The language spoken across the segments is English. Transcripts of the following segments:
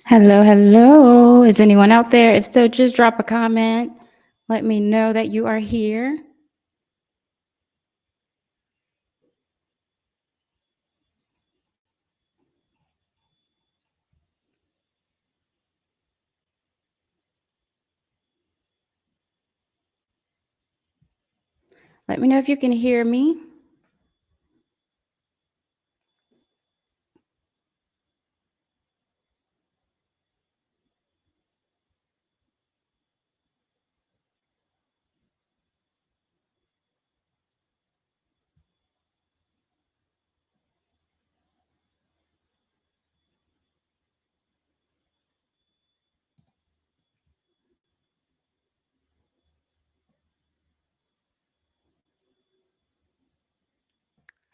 Hello, hello. Is anyone out there? If so, just drop a comment. Let me know that you are here. Let me know if you can hear me.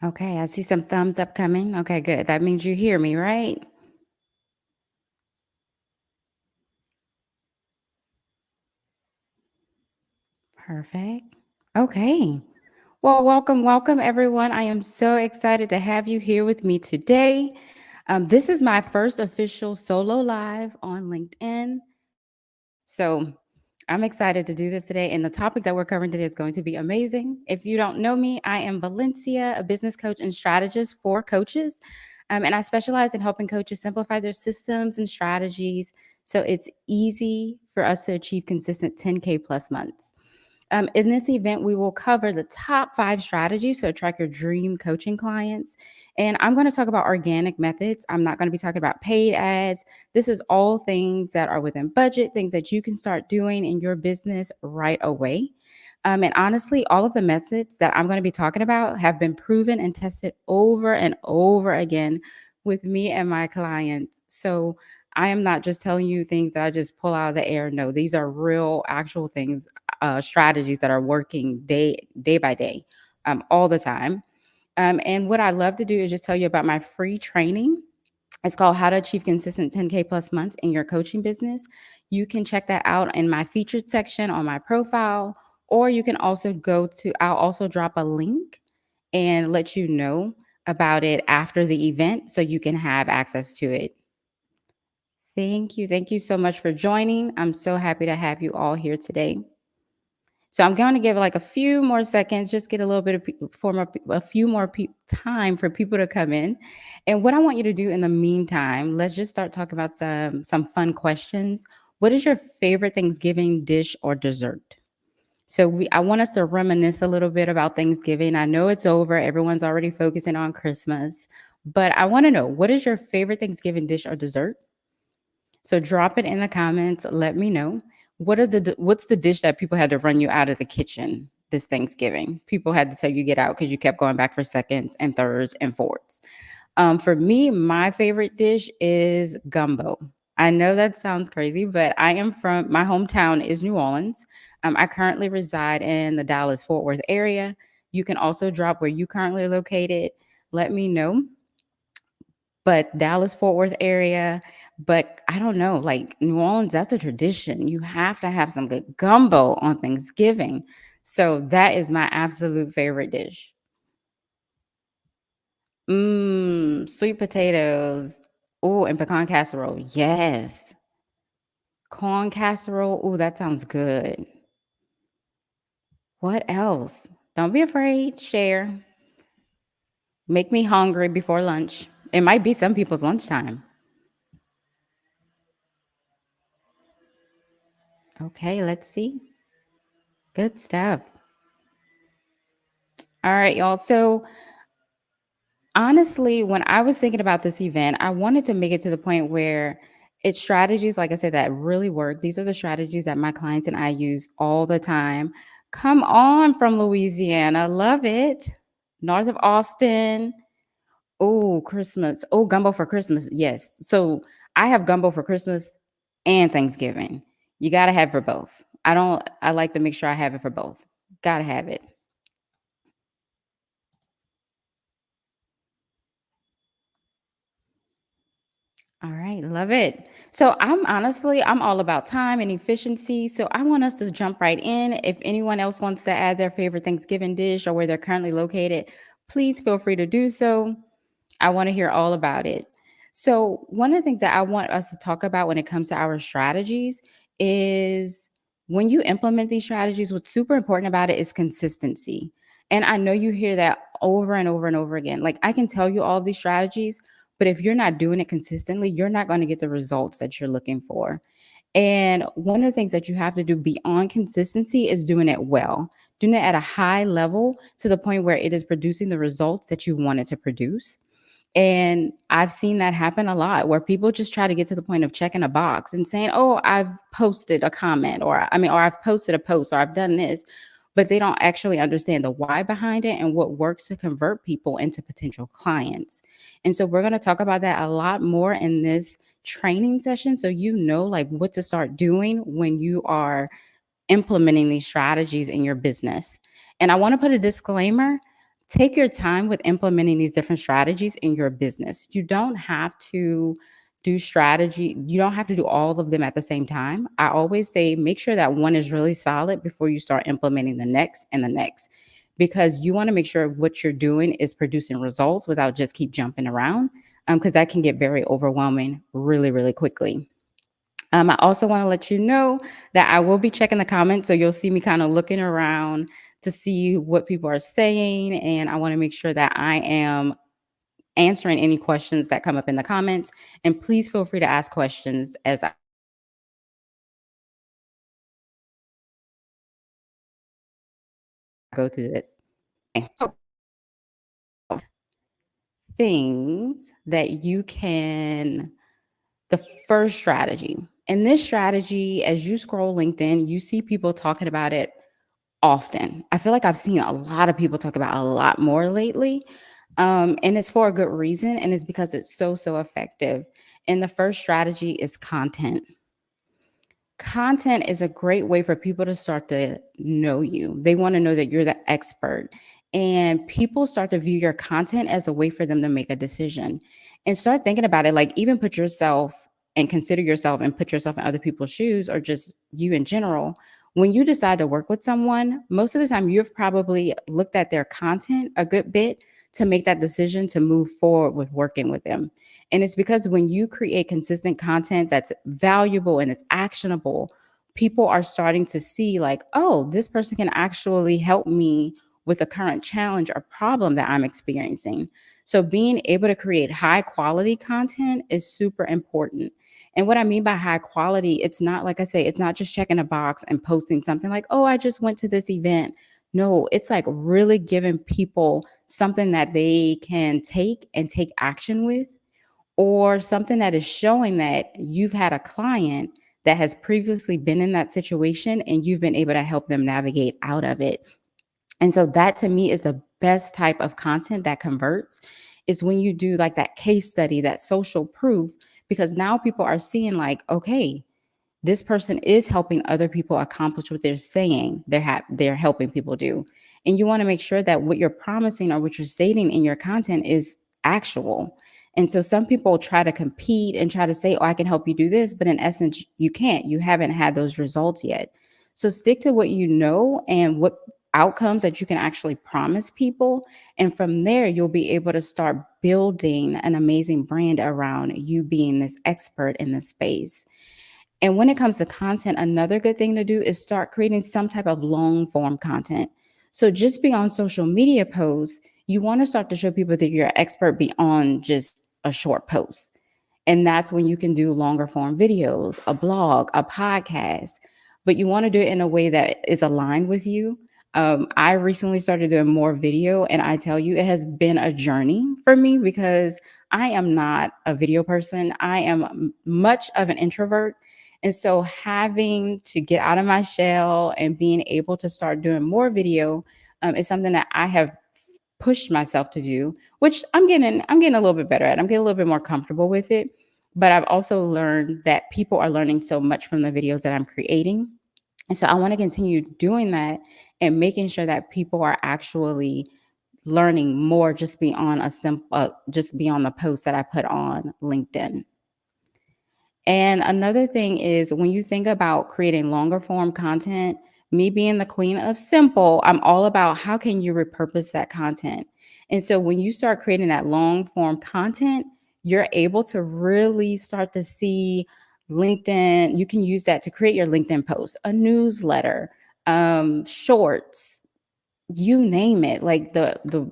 Okay, I see some thumbs up coming. Okay, good. That means you hear me, right? Perfect. Okay. Well, welcome, everyone. I am so excited to have you here with me today. This is my first official solo live on LinkedIn. So I'm excited to do this today. And the topic that we're covering today is going to be amazing. If you don't know me, I am Valencia, a business coach and strategist for coaches. And I specialize in helping coaches simplify their systems and strategies so it's easy for us to achieve consistent 10K plus months. In this event, we will cover the top 5 strategies to attract your dream coaching clients. And I'm going to talk about organic methods. I'm not going to be talking about paid ads. This is all things that are within budget, things that you can start doing in your business right away. And honestly, all of the methods that I'm going to be talking about have been proven and tested over and over again with me and my clients. So I am not just telling you things that I just pull out of the air. No, these are real, actual things, strategies that are working day by day, all the time. And what I love to do is just tell you about my free training. It's called How to Achieve Consistent 10K plus months in Your Coaching Business. You can check that out in my featured section on my profile, or you can also I'll also drop a link and let you know about it after the event so you can have access to it. Thank you. Thank you so much for joining. I'm so happy to have you all here today. So I'm going to give like a few more seconds, just get a little bit of a few more time for people to come in. And what I want you to do in the meantime, let's just start talking about some fun questions. What is your favorite Thanksgiving dish or dessert? I want us to reminisce a little bit about Thanksgiving. I know it's over. Everyone's already focusing on Christmas, but I want to know, what is your favorite Thanksgiving dish or dessert? So drop it in the comments. Let me know. What's the dish that people had to run you out of the kitchen this Thanksgiving? People had to tell you get out because you kept going back for seconds and thirds and fourths. For me, my favorite dish is gumbo. I know that sounds crazy, but my hometown is New Orleans. I currently reside in the Dallas Fort Worth area. You can also drop where you currently are located. Let me know, but Dallas Fort Worth area. But I don't know, like New Orleans, that's a tradition. You have to have some good gumbo on Thanksgiving. So that is my absolute favorite dish. Sweet potatoes. Oh, and pecan casserole. Yes. Corn casserole. Oh, that sounds good. What else? Don't be afraid. Share. Make me hungry before lunch. It might be some people's lunchtime. Okay, let's see. Good stuff. All right, y'all. So honestly, when I was thinking about this event, I wanted to make it to the point where it's strategies, like I said, that really work. These are the strategies that my clients and I use all the time. Come on from Louisiana. Love it. North of Austin. Oh, Christmas. Oh, gumbo for Christmas. Yes. So I have gumbo for Christmas and Thanksgiving. You got to have it for both. I like to make sure I have it for both. Got to have it. All right, love it. So I'm all about time and efficiency. So I want us to jump right in. If anyone else wants to add their favorite Thanksgiving dish or where they're currently located, please feel free to do so. I want to hear all about it. So, one of the things that I want us to talk about when it comes to our strategies is when you implement these strategies, what's super important about it is consistency. And I know you hear that over and over and over again. Like, I can tell you all of these strategies, but if you're not doing it consistently, you're not going to get the results that you're looking for. And one of the things that you have to do beyond consistency is doing it well, doing it at a high level to the point where it is producing the results that you want it to produce. And I've seen that happen a lot where people just try to get to the point of checking a box and saying, "Oh, I've posted a comment," or I've posted a post, or I've done this, but they don't actually understand the why behind it and what works to convert people into potential clients. And so we're going to talk about that a lot more in this training session so you know like what to start doing when you are implementing these strategies in your business. And I want to put a disclaimer: take your time with implementing these different strategies in your business. You don't have to you don't have to do all of them at the same time. I always say make sure that one is really solid before you start implementing the next and the next, because you want to make sure what you're doing is producing results without just keep jumping around, because that can get very overwhelming really, really quickly. I also want to let you know that I will be checking the comments. So you'll see me kind of looking around to see what people are saying. And I want to make sure that I am answering any questions that come up in the comments. And please feel free to ask questions as I go through this. Okay. So, things that you can, the first strategy. And this strategy, as you scroll LinkedIn, you see people talking about it often. I feel like I've seen a lot of people talk about a lot more lately. And it's for a good reason. And it's because it's so, so effective. And the first strategy is content. Content is a great way for people to start to know you. They want to know that you're the expert. And people start to view your content as a way for them to make a decision and start thinking about it. Like, even put yourself and consider yourself and put yourself in other people's shoes, or just you in general. When you decide to work with someone, most of the time you've probably looked at their content a good bit to make that decision to move forward with working with them. And it's because when you create consistent content that's valuable and it's actionable, people are starting to see, like, oh, this person can actually help me with a current challenge or problem that I'm experiencing. So being able to create high quality content is super important. And what I mean by high quality, it's not, like I say, it's not just checking a box and posting something like, oh, I just went to this event. No, it's like really giving people something that they can take and take action with, or something that is showing that you've had a client that has previously been in that situation and you've been able to help them navigate out of it. And so that to me is the best type of content that converts, is when you do like that case study, that social proof, because now people are seeing like, okay, this person is helping other people accomplish what they're saying they're helping people do. And you want to make sure that what you're promising or what you're stating in your content is actual. And so some people try to compete and try to say, oh, I can help you do this, but in essence you can't. You haven't had those results yet. So stick to what you know and what outcomes that you can actually promise people, and from there you'll be able to start building an amazing brand around you being this expert in this space. And when it comes to content, another good thing to do is start creating some type of long form content. So just beyond social media posts, you want to start to show people that you're an expert beyond just a short post. And that's when you can do longer form videos, a blog, a podcast, but you want to do it in a way that is aligned with you. I recently started doing more video, and I tell you, it has been a journey for me because I am not a video person. I am much of an introvert. And so having to get out of my shell and being able to start doing more video is something that I have pushed myself to do, which I'm getting a little bit better at. I'm getting a little bit more comfortable with it. But I've also learned that people are learning so much from the videos that I'm creating. And so I want to continue doing that and making sure that people are actually learning more just beyond the post that I put on LinkedIn. And another thing is, when you think about creating longer form content, me being the queen of simple, I'm all about how can you repurpose that content. And so when you start creating that long form content, you're able to really start to see LinkedIn. You can use that to create your LinkedIn post, a newsletter, shorts, you name it. Like the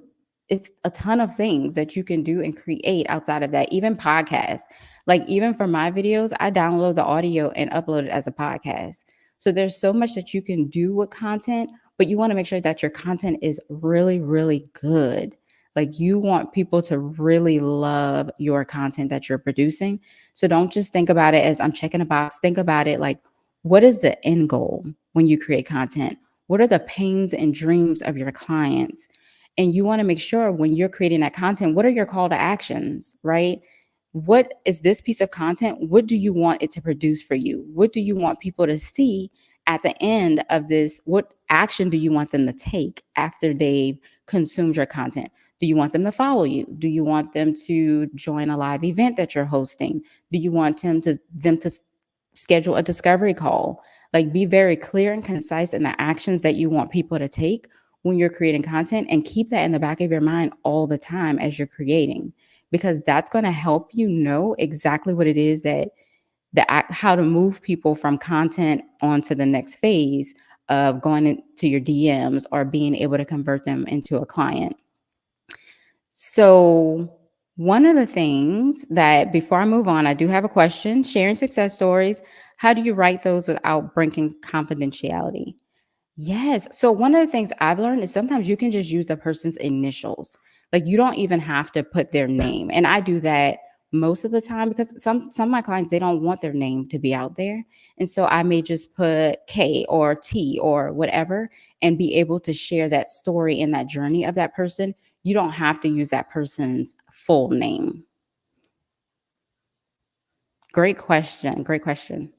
it's a ton of things that you can do and create outside of that. Even podcasts. Like even for my videos, I download the audio and upload it as a podcast. So there's so much that you can do with content, but you want to make sure that your content is really, really good. Like you want people to really love your content that you're producing. So don't just think about it as I'm checking a box. Think about it like, what is the end goal when you create content? What are the pains and dreams of your clients? And you want to make sure when you're creating that content, what are your call to actions, right? What is this piece of content? What do you want it to produce for you? What do you want people to see at the end of this? What action do you want them to take after they've consumed your content? Do you want them to follow you? Do you want them to join a live event that you're hosting? Do you want them to schedule a discovery call? Like be very clear and concise in the actions that you want people to take when you're creating content, and keep that in the back of your mind all the time as you're creating, because that's going to help you know exactly what it is that how to move people from content onto the next phase of going into your DMs or being able to convert them into a client. So, one of the things that before I move on, I do have a question. Sharing success stories, how do you write those without breaking confidentiality? Yes. So one of the things I've learned is sometimes you can just use the person's initials. Like you don't even have to put their name. And I do that most of the time because some of my clients, they don't want their name to be out there. And so I may just put K or T or whatever and be able to share that story and that journey of that person. You don't have to use that person's full name. Great question. Great question.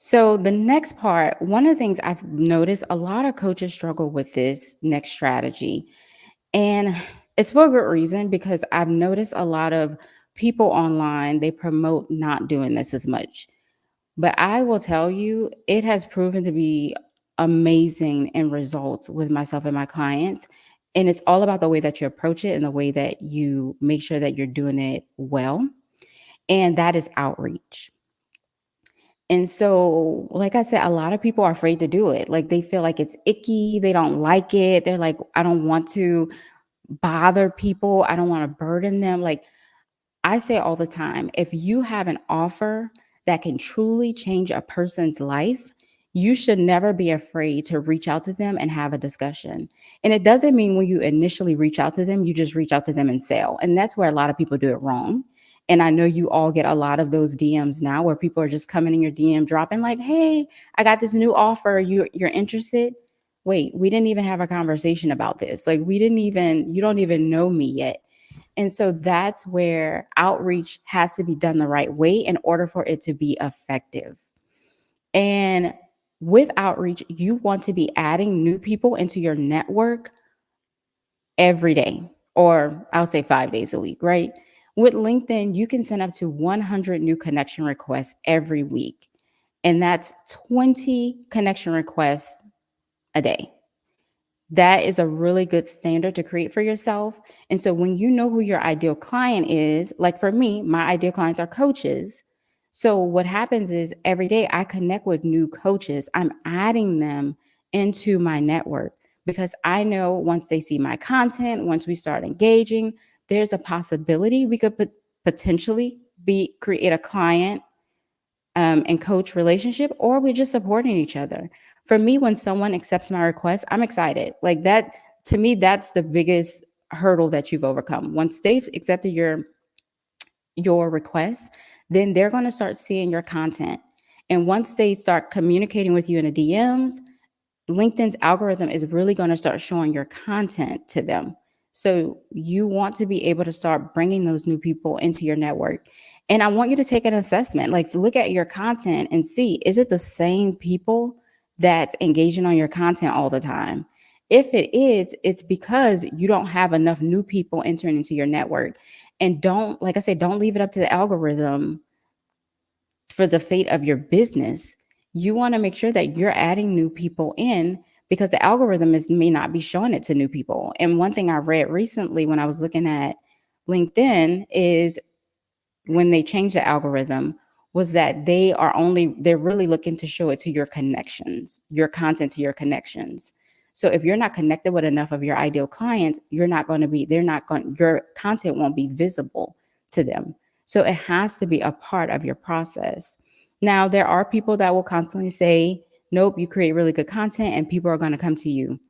So, the next part, one of the things I've noticed a lot of coaches struggle with this next strategy. And it's for a good reason because I've noticed a lot of people online, they promote not doing this as much. But I will tell you, it has proven to be amazing in results with myself and my clients. And it's all about the way that you approach it and the way that you make sure that you're doing it well. And that is outreach. And so, like I said, a lot of people are afraid to do it. Like they feel like it's icky. They don't like it. They're like, I don't want to bother people. I don't want to burden them. Like I say all the time, if you have an offer that can truly change a person's life, you should never be afraid to reach out to them and have a discussion. And it doesn't mean when you initially reach out to them, you just reach out to them and sell. And that's where a lot of people do it wrong. And I know you all get a lot of those DMs now where people are just coming in your DM dropping like, "Hey, I got this new offer. You're interested?" Wait, we didn't even have a conversation about this. Like you don't even know me yet. And so that's where outreach has to be done the right way in order for it to be effective. And with outreach, you want to be adding new people into your network every day, or I'll say 5 days a week, right? With LinkedIn, you can send up to 100 new connection requests every week. And that's 20 connection requests a day. That is a really good standard to create for yourself. And so when you know who your ideal client is, like for me, my ideal clients are coaches. So what happens is every day I connect with new coaches. I'm adding them into my network because I know once they see my content, once we start engaging, there's a possibility we could potentially create a client and coach relationship, or we're just supporting each other. For me, when someone accepts my request, I'm excited. Like that, to me, that's the biggest hurdle that you've overcome. Once they've accepted your request, then they're going to start seeing your content. And once they start communicating with you in the DMs, LinkedIn's algorithm is really going to start showing your content to them. So you want to be able to start bringing those new people into your network. And I want you to take an assessment, like look at your content and see, is it the same people that's engaging on your content all the time? If it is, it's because you don't have enough new people entering into your network. And don't, like I said, don't leave it up to the algorithm for the fate of your business. You want to make sure that you're adding new people in because the algorithm may not be showing it to new people. And one thing I read recently when I was looking at LinkedIn is when they changed the algorithm was that they're really looking to show it to your connections, your content to your connections. So if you're not connected with enough of your ideal clients, your content won't be visible to them. So it has to be a part of your process. Now, there are people that will constantly say, nope, you create really good content and people are going to come to you.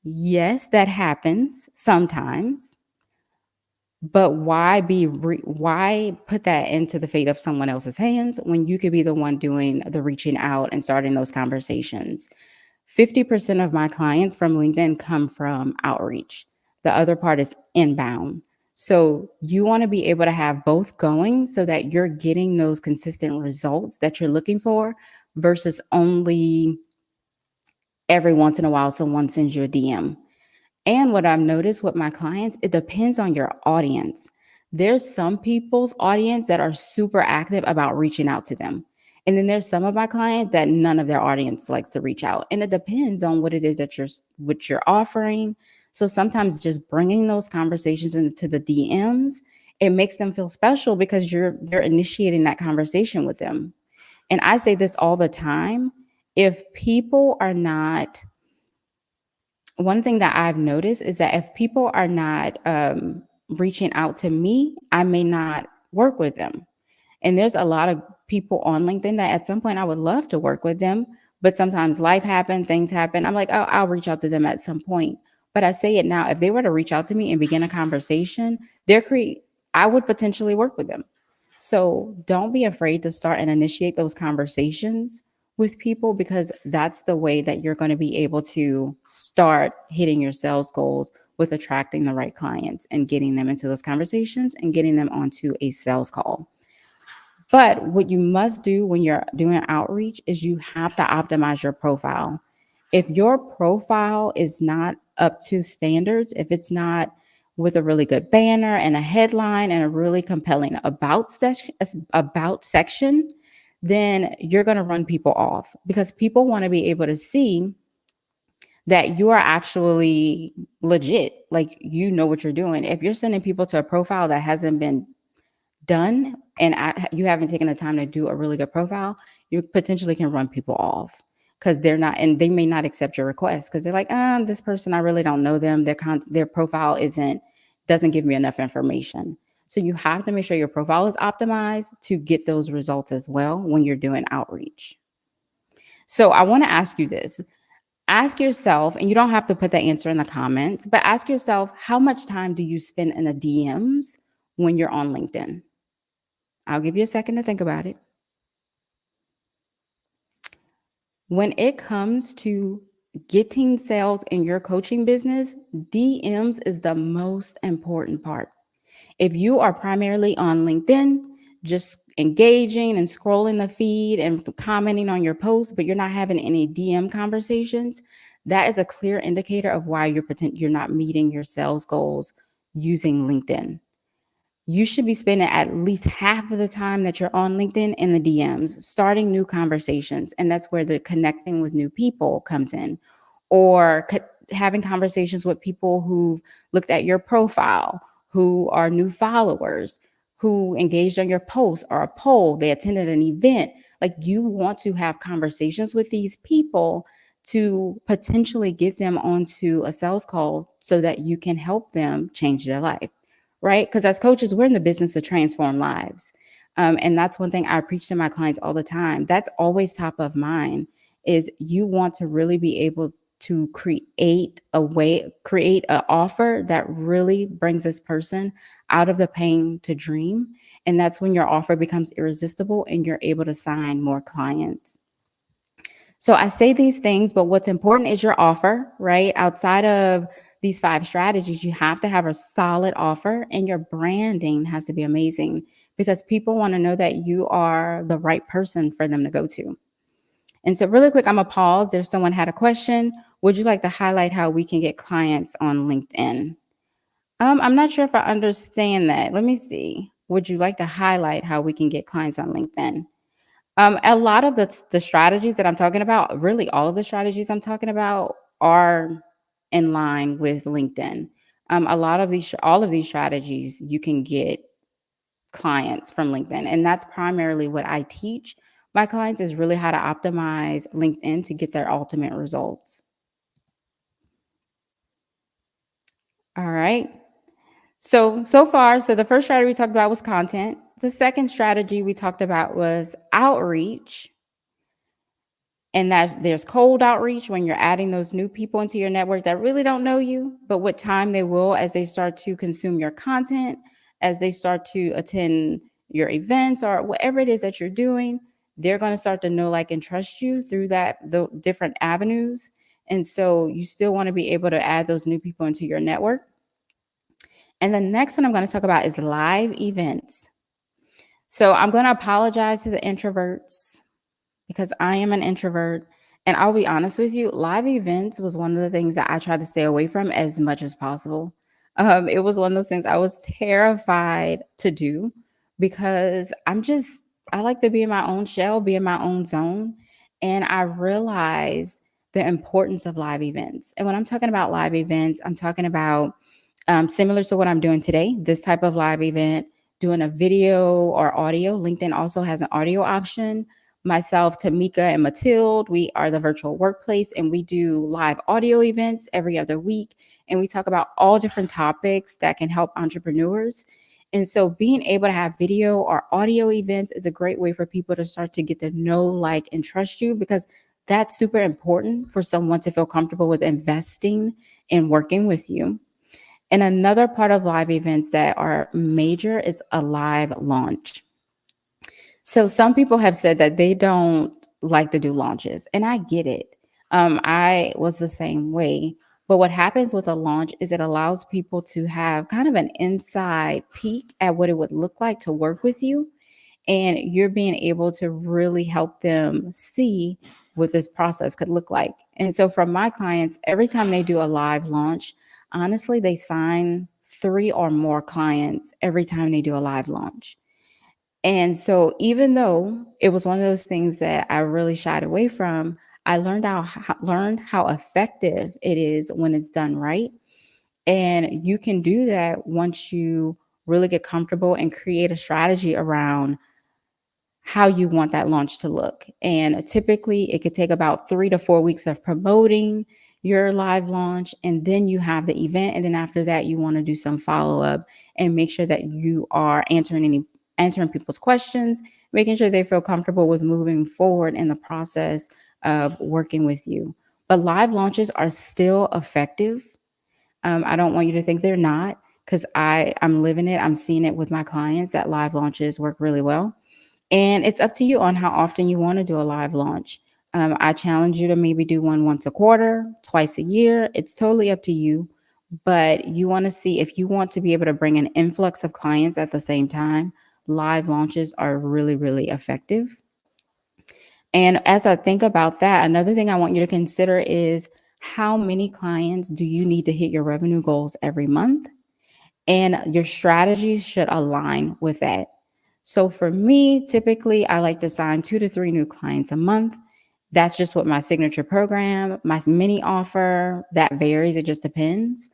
Yes, that happens sometimes, but why put that into the fate of someone else's hands when you could be the one doing the reaching out and starting those conversations? 50% of my clients from LinkedIn come from outreach. The other part is inbound. So you want to be able to have both going so that you're getting those consistent results that you're looking for versus only every once in a while someone sends you a DM. And what I've noticed with my clients, it depends on your audience. There's some people's audience that are super active about reaching out to them. And then there's some of my clients that none of their audience likes to reach out. And it depends on what it is that you're offering. So sometimes just bringing those conversations into the DMs, it makes them feel special because you're initiating that conversation with them. And I say this all the time. If people are not One thing that I've noticed is that if people are not reaching out to me, I may not work with them. And there's a lot of people on LinkedIn that at some point I would love to work with them, but sometimes life happens, things happen. I'm like, oh, I'll reach out to them at some point. But I say it now, if they were to reach out to me and begin a conversation, I would potentially work with them. So don't be afraid to start and initiate those conversations with people because that's the way that you're going to be able to start hitting your sales goals with attracting the right clients and getting them into those conversations and getting them onto a sales call. But what you must do when you're doing outreach is you have to optimize your profile. If your profile is not up to standards, if it's not with a really good banner and a headline and a really compelling about section, then you're going to run people off because people want to be able to see that you are actually legit, like you know what you're doing. If you're sending people to a profile that hasn't been done and you haven't taken the time to do a really good profile, you potentially can run people off because they're not, and they may not accept your request because they're like, this person, I really don't know them. Their profile doesn't give me enough information. So you have to make sure your profile is optimized to get those results as well when you're doing outreach. So I want to ask you this. Ask yourself, and you don't have to put the answer in the comments, but ask yourself, how much time do you spend in the DMs when you're on LinkedIn? I'll give you a second to think about it. When it comes to getting sales in your coaching business, DMs is the most important part. If you are primarily on LinkedIn, just engaging and scrolling the feed and commenting on your posts, but you're not having any DM conversations, that is a clear indicator of why you're not meeting your sales goals using LinkedIn. You should be spending at least half of the time that you're on LinkedIn in the DMs, starting new conversations. And that's where the connecting with new people comes in, or having conversations with people who've looked at your profile, who are new followers, who engaged on your post or a poll, they attended an event. Like, you want to have conversations with these people to potentially get them onto a sales call so that you can help them change their life, right? Because as coaches, we're in the business to transform lives. And that's one thing I preach to my clients all the time. That's always top of mind, is you want to really be able to create an offer that really brings this person out of the pain to dream. And that's when your offer becomes irresistible and you're able to sign more clients. So I say these things, but what's important is your offer, right? Outside of these 5 strategies, you have to have a solid offer, and your branding has to be amazing because people want to know that you are the right person for them to go to. And so really quick, I'm gonna pause. There's someone had a question. Would you like to highlight how we can get clients on LinkedIn? I'm not sure if I understand that. Let me see. Would you like to highlight how we can get clients on LinkedIn? A lot of the strategies that I'm talking about, really all of the strategies I'm talking about, are in line with LinkedIn. All of these strategies you can get clients from LinkedIn. And that's primarily what I teach my clients is really how to optimize LinkedIn to get their ultimate results. All right. So far, so the first strategy we talked about was content. The second strategy we talked about was outreach. And that there's cold outreach when you're adding those new people into your network that really don't know you, but with time they will as they start to consume your content, as they start to attend your events or whatever it is that you're doing, they're going to start to know, like, and trust you through the different avenues. And so you still want to be able to add those new people into your network. And the next one I'm going to talk about is live events. So I'm going to apologize to the introverts because I am an introvert. And I'll be honest with you, live events was one of the things that I tried to stay away from as much as possible. It was one of those things I was terrified to do because I like to be in my own shell, be in my own zone. And I realized the importance of live events. And when I'm talking about live events, I'm talking about similar to what I'm doing today, this type of live event, doing a video or audio. LinkedIn also has an audio option. Myself, Tamika, and Matilde, we are the virtual workplace, and we do live audio events every other week. And we talk about all different topics that can help entrepreneurs. And so being able to have video or audio events is a great way for people to start to get to know, like, and trust you, because that's super important for someone to feel comfortable with investing and working with you. And another part of live events that are major is a live launch. So some people have said that they don't like to do launches, and I get it. I was the same way. But what happens with a launch is it allows people to have kind of an inside peek at what it would look like to work with you. And you're being able to really help them see what this process could look like. And so for my clients, every time they do a live launch, honestly, they sign 3 or more clients every time they do a live launch. And so even though it was one of those things that I really shied away from, I learned how effective it is when it's done right. And you can do that once you really get comfortable and create a strategy around how you want that launch to look. And typically, it could take about 3 to 4 weeks of promoting your live launch. And then you have the event. And then after that, you want to do some follow up and make sure that you are answering people's questions, making sure they feel comfortable with moving forward in the process of working with you. But live launches are still effective. I don't want you to think they're not, because I'm living it. I'm seeing it with my clients that live launches work really well. And it's up to you on how often you want to do a live launch. I challenge you to maybe do one once a quarter, twice a year. It's totally up to you. But you want to see, if you want to be able to bring an influx of clients at the same time, live launches are really, really effective. And as I think about that, another thing I want you to consider is, how many clients do you need to hit your revenue goals every month? And your strategies should align with that. So for me, typically I like to sign 2 to 3 new clients a month. That's just what my signature program, my mini offer, that varies. It just depends.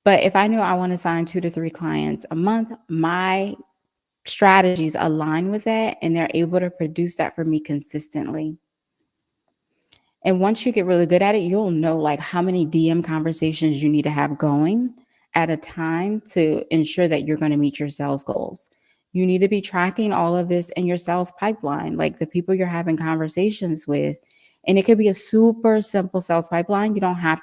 But if I know I want to sign 2 to 3 clients a month, my strategies align with that and they're able to produce that for me consistently. And once you get really good at it, you'll know, like, how many DM conversations you need to have going at a time to ensure that you're going to meet your sales goals. You need to be tracking all of this in your sales pipeline, like the people you're having conversations with. And it could be a super simple sales pipeline. It doesn't have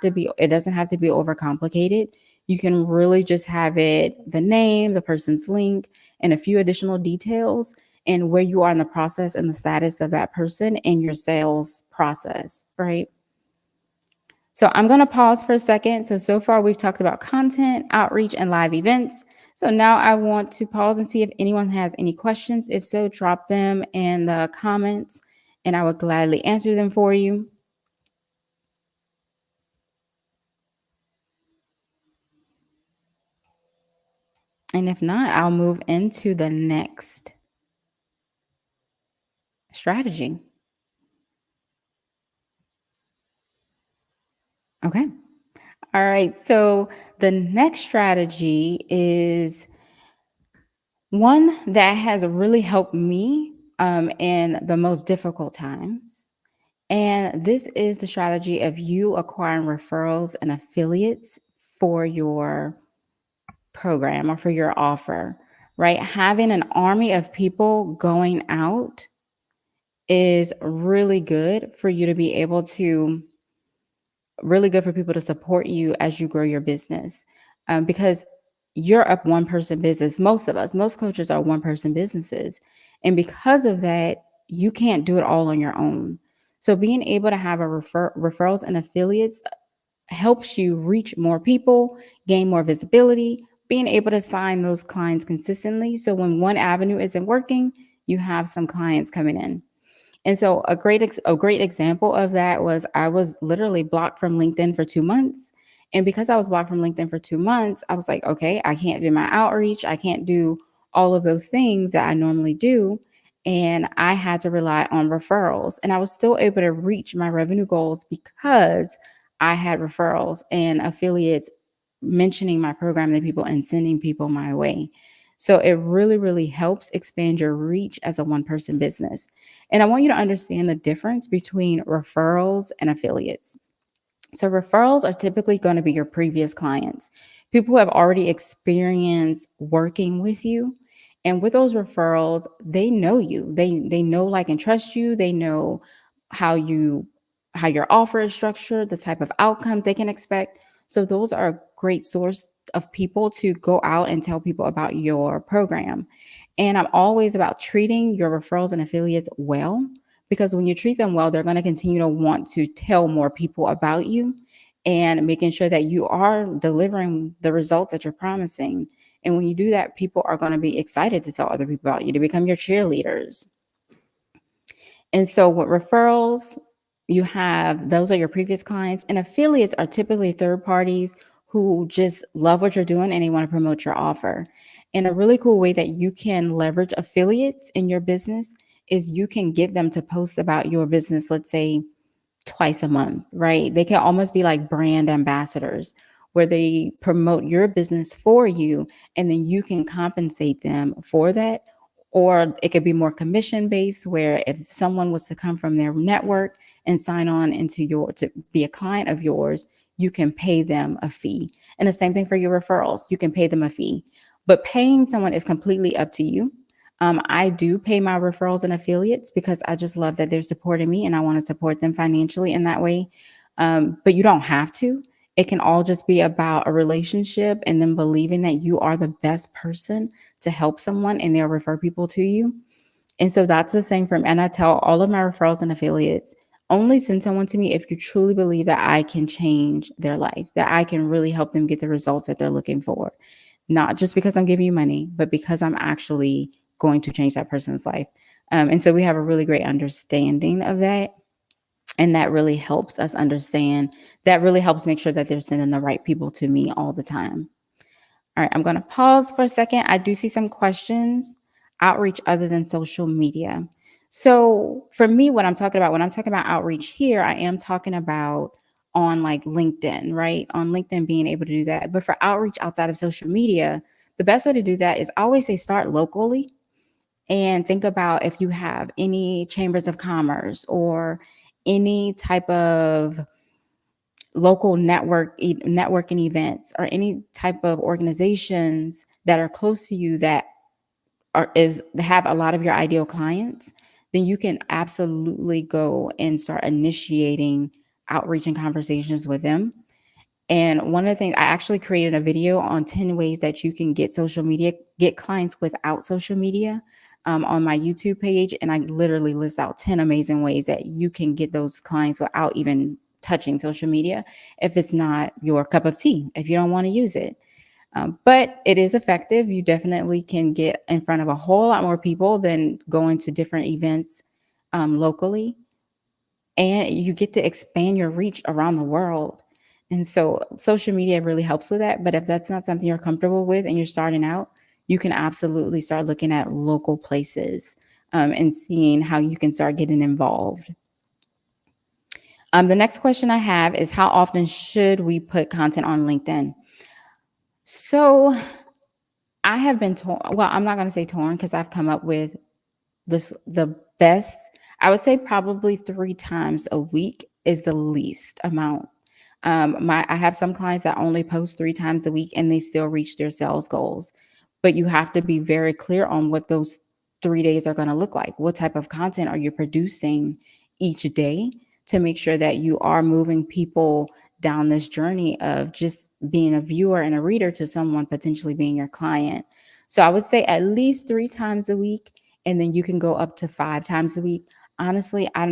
to be overcomplicated. You can really just have it, the name, the person's link, and a few additional details, and where you are in the process and the status of that person in your sales process, right? So I'm going to pause for a second. So far we've talked about content, outreach, and live events. So now I want to pause and see if anyone has any questions. If so, drop them in the comments and I would gladly answer them for you. And if not, I'll move into the next strategy. Okay. All right. So the next strategy is One that has really helped me in the most difficult times. And this is the strategy of you acquiring referrals and affiliates for your program or for your offer, right? Having an army of people going out is really good for you to be able to really good for people to support you as you grow your business, because you're a one person business. Most of us, most coaches are one person businesses. And because of that, you can't do it all on your own. So being able to have a referrals and affiliates helps you reach more people, gain more visibility, being able to sign those clients consistently. So when one avenue isn't working, you have some clients coming in. And so a great example of that was I was literally blocked from LinkedIn for 2 months. And because I was blocked from LinkedIn for 2 months, I was like, okay, I can't do my outreach. I can't do all of those things that I normally do. And I had to rely on referrals. And I was still able to reach my revenue goals because I had referrals and affiliates mentioning my program to people and sending people my way. So it really, really helps expand your reach as a one person business. And I want you to understand the difference between referrals and affiliates. So, referrals are typically going to be your previous clients, people who have already experienced working with you. And with those referrals, they know you. They know, like, and trust you. They know how you how your offer is structured, the type of outcomes they can expect. So those are a great source of people to go out and tell people about your program. And I'm always about treating your referrals and affiliates well, because when you treat them well, they're going to continue to want to tell more people about you and making sure that you are delivering the results that you're promising. And when you do that, people are going to be excited to tell other people about you, to become your cheerleaders. And so with referrals, you have those are your previous clients, and affiliates are typically third parties who just love what you're doing and they want to promote your offer. And a really cool way that you can leverage affiliates in your business is you can get them to post about your business, let's say twice a month, right? They can almost be like brand ambassadors where they promote your business for you and then you can compensate them for that. Or it could be more commission based, where if someone was to come from their network and sign on into your to be a client of yours, you can pay them a fee. And the same thing for your referrals, you can pay them a fee. But paying someone is completely up to you. I do pay my referrals and affiliates because I just love that they're supporting me and I want to support them financially in that way. But you don't have to. It can all just be about a relationship and then believing that you are the best person to help someone and they'll refer people to you. And so that's the same for me. And I tell all of my referrals and affiliates, only send someone to me if you truly believe that I can change their life, that I can really help them get the results that they're looking for. Not just because I'm giving you money, but because I'm actually going to change that person's life. And so we have a really great understanding of that. And that really helps us understand, that really helps make sure that they're sending the right people to me all the time. All right, I'm going to pause for a second. I do see some questions. Outreach other than social media. So for me, what I'm talking about, when I'm talking about outreach here, I am talking about on like LinkedIn, right? On LinkedIn, being able to do that. But for outreach outside of social media, the best way to do that is I always say start locally and think about if you have any chambers of commerce or any type of local networking events or any type of organizations that are close to you that have a lot of your ideal clients, then you can absolutely go and start initiating outreach and conversations with them. And one of the things, I actually created a video on 10 ways that you can get clients without social media, on my YouTube page. And I literally list out 10 amazing ways that you can get those clients without even touching social media if it's not your cup of tea, if you don't want to use it. But it is effective. You definitely can get in front of a whole lot more people than going to different events locally, and you get to expand your reach around the world. And so social media really helps with that. But if that's not something you're comfortable with and you're starting out, you can absolutely start looking at local places, and seeing how you can start getting involved. The next question I have is, how often should we put content on LinkedIn? So I have been torn. Well, I'm not going to say torn because I've come up with the best. I would say probably 3 times a week is the least amount. My I have some clients that only post 3 times a week and they still reach their sales goals. But you have to be very clear on what those 3 days are going to look like. What type of content are you producing each day to make sure that you are moving people down this journey of just being a viewer and a reader to someone potentially being your client. So I would say at least 3 times a week, and then you can go up to 5 times a week. Honestly, I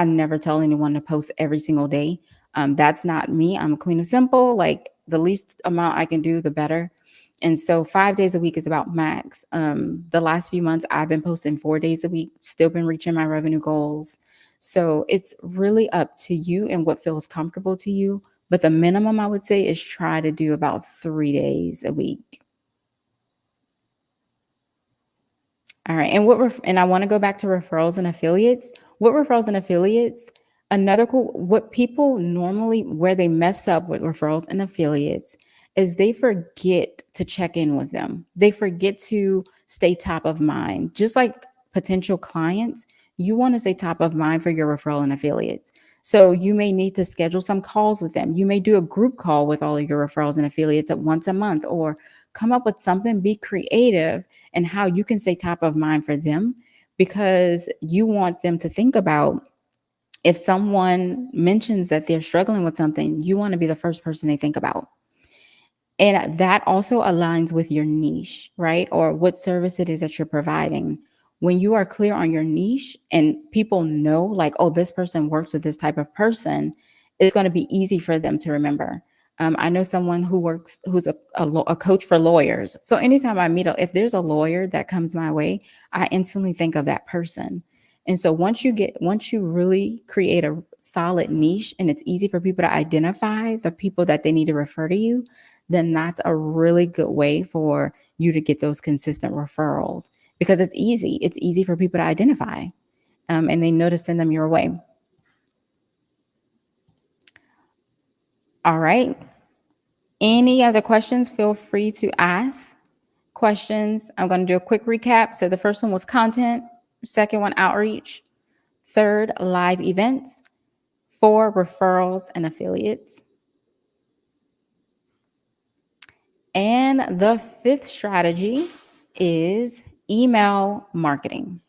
never tell anyone to post every single day. That's not me. I'm a queen of simple. Like the least amount I can do, the better. And so 5 days a week is about max. The last few months, I've been posting 4 days a week, still been reaching my revenue goals. So it's really up to you and what feels comfortable to you. But the minimum I would say is try to do about 3 days a week. All right. And I want to go back to referrals and affiliates. What referrals and affiliates? Another cool what people normally where they mess up with referrals and affiliates is they forget to check in with them. They forget to stay top of mind. Just like potential clients, you want to stay top of mind for your referral and affiliates. So you may need to schedule some calls with them. You may do a group call with all of your referrals and affiliates at once a month, or come up with something, be creative and how you can stay top of mind for them, because you want them to think about, if someone mentions that they're struggling with something, you want to be the first person they think about. And that also aligns with your niche, right? Or what service it is that you're providing. When you are clear on your niche and people know, like, oh, this person works with this type of person, it's going to be easy for them to remember. I know someone who's a coach for lawyers. So anytime I meet, if there's a lawyer that comes my way, I instantly think of that person. And so once you really create a solid niche and it's easy for people to identify the people that they need to refer to you, then that's a really good way for you to get those consistent referrals, because it's easy. It's easy for people to identify, and they know to send them your way. All right. Any other questions? Feel free to ask questions. I'm going to do a quick recap. So the first one was content, second one, outreach, third, live events, four, referrals and affiliates. And the fifth strategy is email marketing.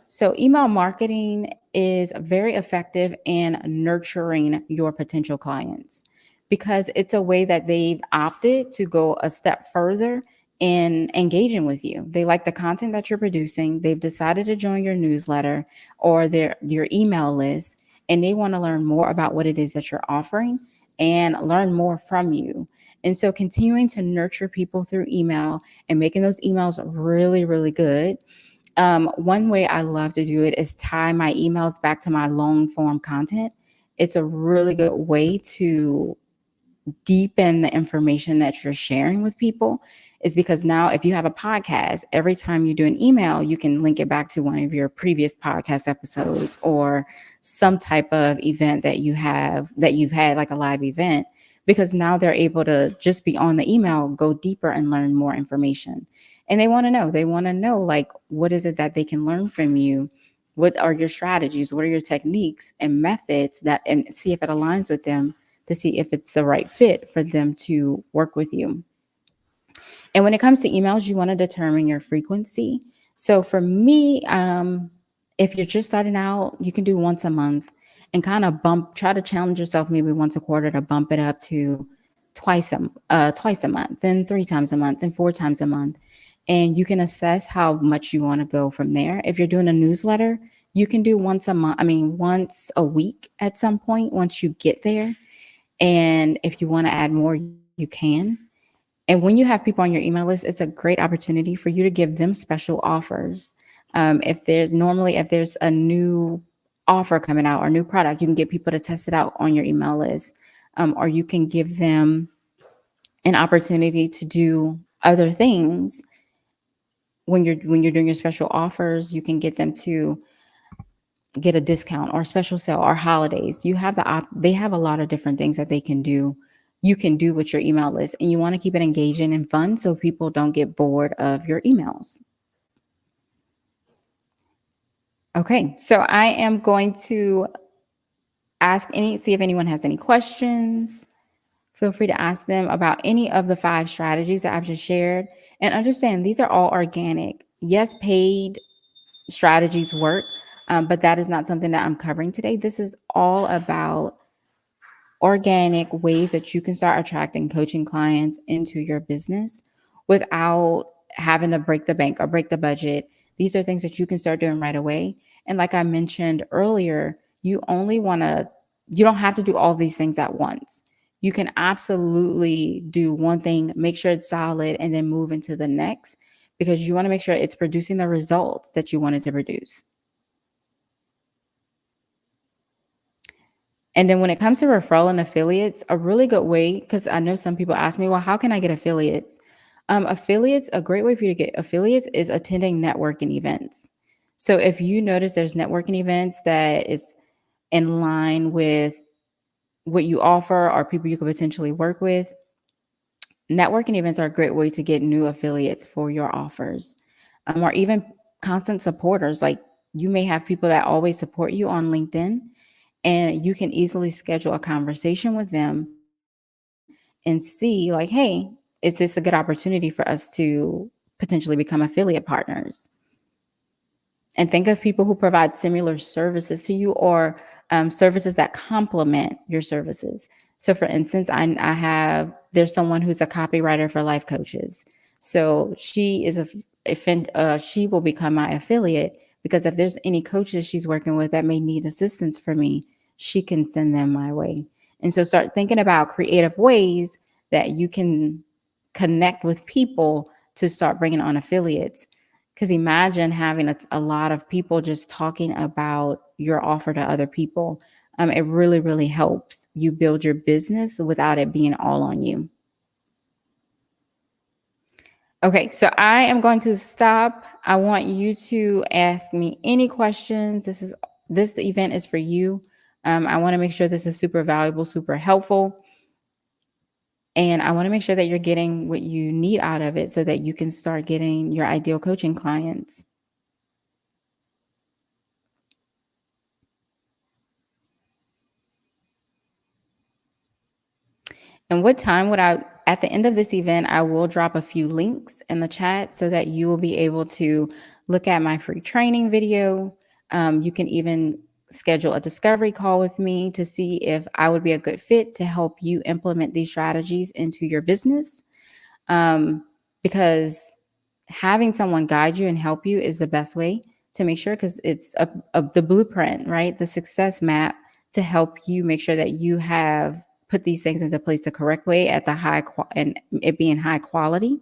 So, email marketing is very effective in nurturing your potential clients, because it's a way that they've opted to go a step further in engaging with you. They like the content that you're producing. They've decided to join your newsletter or your email list, and they want to learn more about what it is that you're offering and learn more from you. And so, continuing to nurture people through email and making those emails really, really good. One way I love to do it is tie my emails back to my long form content. It's a really good way to deepen the information that you're sharing with people, is because now if you have a podcast, every time you do an email, you can link it back to one of your previous podcast episodes or some type of event that you've had, like a live event, because now they're able to just be on the email, go deeper and learn more information. And they want to know, like, what is it that they can learn from you? What are your strategies? What are your techniques and methods, and see if it aligns with them, to see if it's the right fit for them to work with you. And when it comes to emails, you want to determine your frequency. So for me, if you're just starting out, you can do once a month and kind of try to challenge yourself maybe once a quarter to bump it up to twice a month, then 3 times a month, then 4 times a month. And you can assess how much you want to go from there. If you're doing a newsletter, you can do once a week at some point once you get there. And if you want to add more, you can. And when you have people on your email list, it's a great opportunity for you to give them special offers. If there's a new offer coming out or new product, you can get people to test it out on your email list. Or you can give them an opportunity to do other things. When you're doing your special offers, you can get them to get a discount or special sale or holidays. They have a lot of different things that they can do you can do with your email list. And you want to keep it engaging and fun so people don't get bored of your emails. Okay, so I am going to see if anyone has any questions. Feel free to ask them about any of the 5 strategies that I've just shared. And understand these are all organic. Yes, paid strategies work, but that is not something that I'm covering today. This is all about organic ways that you can start attracting coaching clients into your business without having to break the bank or break the budget. These are things that you can start doing right away. And like I mentioned earlier, you don't have to do all these things at once. You can absolutely do one thing, make sure it's solid, and then move into the next because you want to make sure it's producing the results that you wanted to produce. And then when it comes to referral and affiliates, a really good way, because I know some people ask me, well, how can I get affiliates? Affiliates, a great way for you to get affiliates is attending networking events. So if you notice there's networking events that is in line with what you offer or people you could potentially work with, networking events are a great way to get new affiliates for your offers, or even constant supporters. Like you may have people that always support you on LinkedIn, and you can easily schedule a conversation with them and see, like, hey, is this a good opportunity for us to potentially become affiliate partners? And think of people who provide similar services to you or services that complement your services. So, for instance, there's someone who's a copywriter for life coaches. So she will become my affiliate because if there's any coaches she's working with that may need assistance for me, she can send them my way. And so start thinking about creative ways that you can connect with people to start bringing on affiliates. Because imagine having a lot of people just talking about your offer to other people. It really, really helps you build your business without it being all on you. Okay, so I am going to stop. I want you to ask me any questions. This event is for you. I want to make sure this is super valuable, super helpful. And I want to make sure that you're getting what you need out of it so that you can start getting your ideal coaching clients. And what time at the end of this event, I will drop a few links in the chat so that you will be able to look at my free training video. You can even schedule a discovery call with me to see if I would be a good fit to help you implement these strategies into your business. Because having someone guide you and help you is the best way to make sure, because it's the blueprint, right? The success map to help you make sure that you have put these things into place the correct way at the and it being high quality.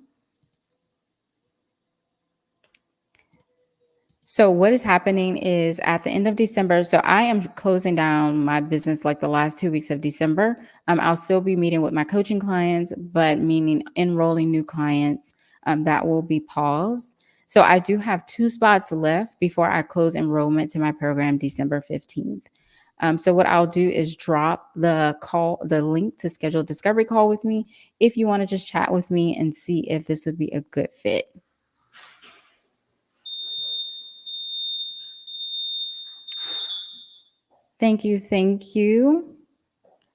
So what is happening is at the end of December, so I am closing down my business like the last 2 weeks of December. I'll still be meeting with my coaching clients, but meaning enrolling new clients, that will be paused. So I do have 2 spots left before I close enrollment to my program December 15th. So what I'll do is drop the link to schedule a discovery call with me if you want to just chat with me and see if this would be a good fit. Thank you. Thank you.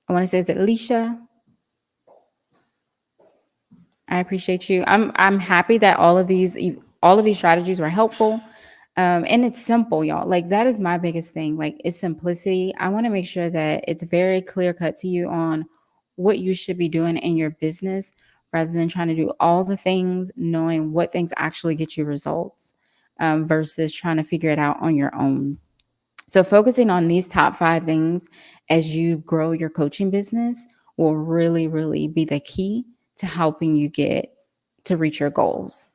I want to say, is it Alicia? I appreciate you. I'm happy that all of these strategies were helpful. And it's simple, y'all. Like that is my biggest thing. Like it's simplicity. I want to make sure that it's very clear cut to you on what you should be doing in your business rather than trying to do all the things, knowing what things actually get you results, versus trying to figure it out on your own. So focusing on these top 5 things as you grow your coaching business will really, really be the key to helping you get to reach your goals.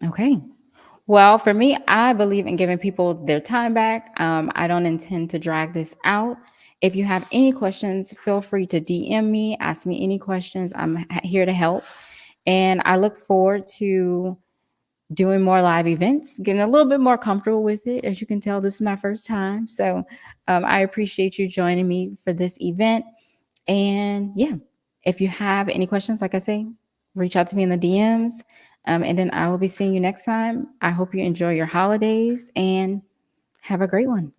Okay. Well, for me, I believe in giving people their time back. I don't intend to drag this out. If you have any questions, feel free to DM me, ask me any questions. I'm here to help. And I look forward to doing more live events, getting a little bit more comfortable with it. As you can tell, this is my first time. So I appreciate you joining me for this event. And yeah, if you have any questions, like I say, reach out to me in the DMs. And then I will be seeing you next time. I hope you enjoy your holidays and have a great one.